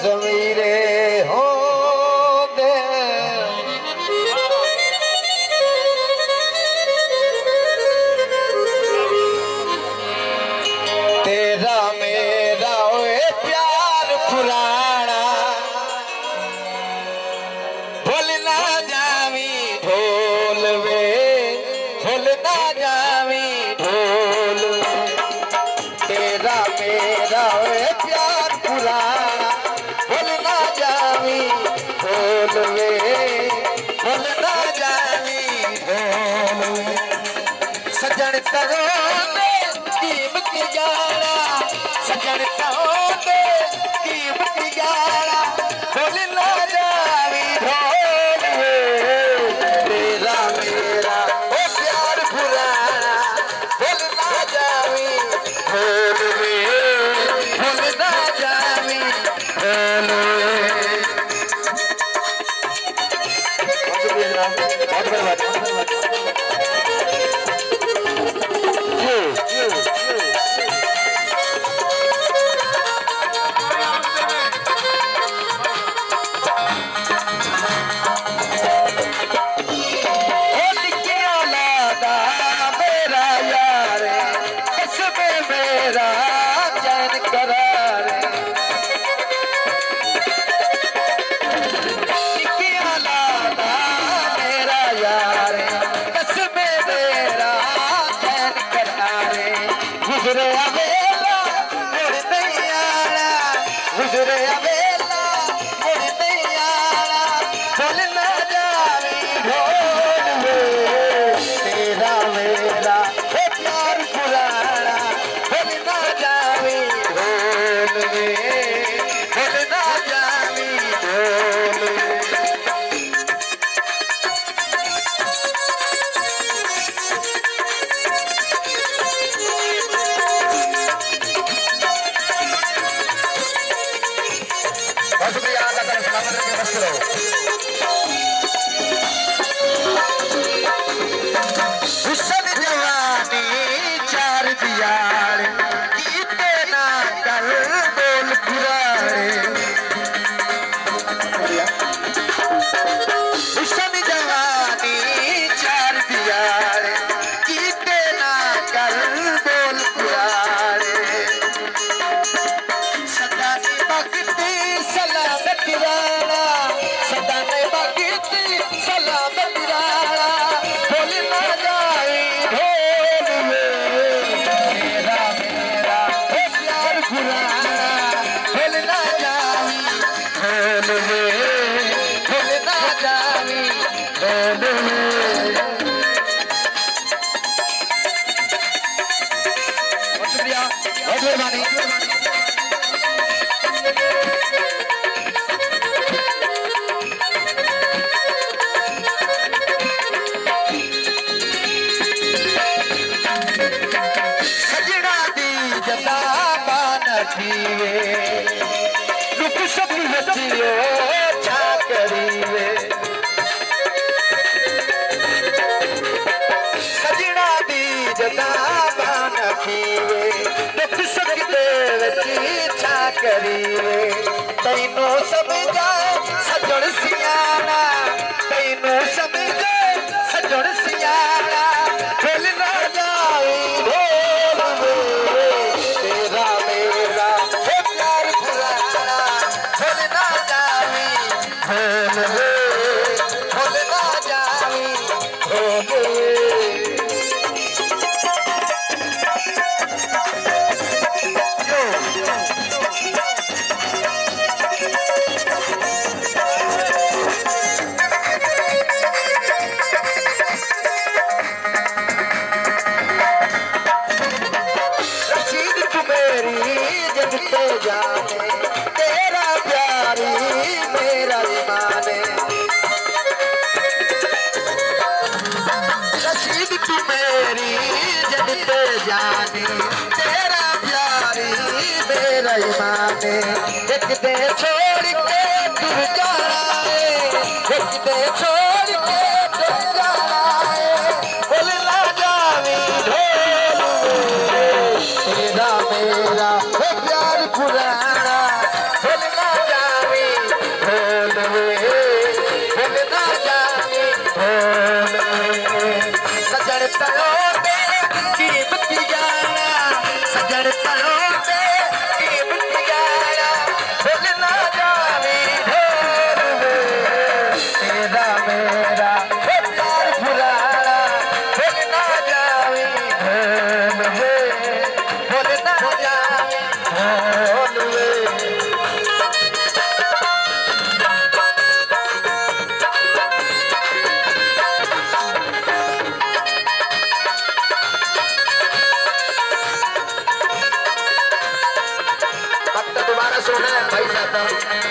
समीरे हो दे तेरा मेरा ओए प्यार पुराना भूल ना जावी ढोल वे भूल ना जावी ढोल तेरा मेरा ओए प्यार पुराना भूल ना जावी ढोल वे भूल ना जावी ढोल सजन तरो कीमती यारा सजन तरो कीमती यारा भूल ना जावी ढोल तेरा मेरा ओ प्यार पुराना भूल ना जावी ढोल भूल ना जावी ढोल बहुत बड़ी बात गुजरे अबेला मुड़ नहीं आना गुजरे अबेला मुड़ नहीं आना भूल ना जावी ढोल तेरा मेरा ओ प्यार पुराना भूल ना जावी ढोल भूल ना जावी ढोल हुसन जवानी चार दियार कीते ना कर बोल पुराने हुसन जवानी चार दियार कीते ना कर बोल पुराने सदा ने बगती सलामत राणा सदा ने बगती सलामत राणा भूल ना जाई ढोल तेरा मेरा ओ प्यार पुराना भूल ना जावी ढोल भूल ना जावी ढोल बहुत शुक्रिया बहुत मेहरबानी रुक सब बचियो छा करीवे सजना दी जदा बान खीवे रुक सकते बची छा करीवे तैनो समझा सजण सियाना तैनो समझा सजण सियाना भूल ना जावी तेरा मेरा ओ प्यार पुराना भूल ना जावी भूल ना जावी रशीद तू मेरी जब तो जाने तेरा प्यारी मेरा ईमान रशीद तू मेरी जब तो जाने तेरा प्यारी मेरा ईमान एक दे छोड़ के तू जाना है एक दे छोड़ के तू जाना है भूल ना जावी ढोल तेरा मेरा ओ प्यार पुराना भूल ना जावी सजन तलो पे कीमती यारा सजन तलो पे कीमती यारा भूल ना जावे ढेर वे तेरा मेरा हो प्यार पुराना भूल ना जावे ढेर वे भूल ना जावे ढेर वे वक्त दोबारा सुना है भाई साहब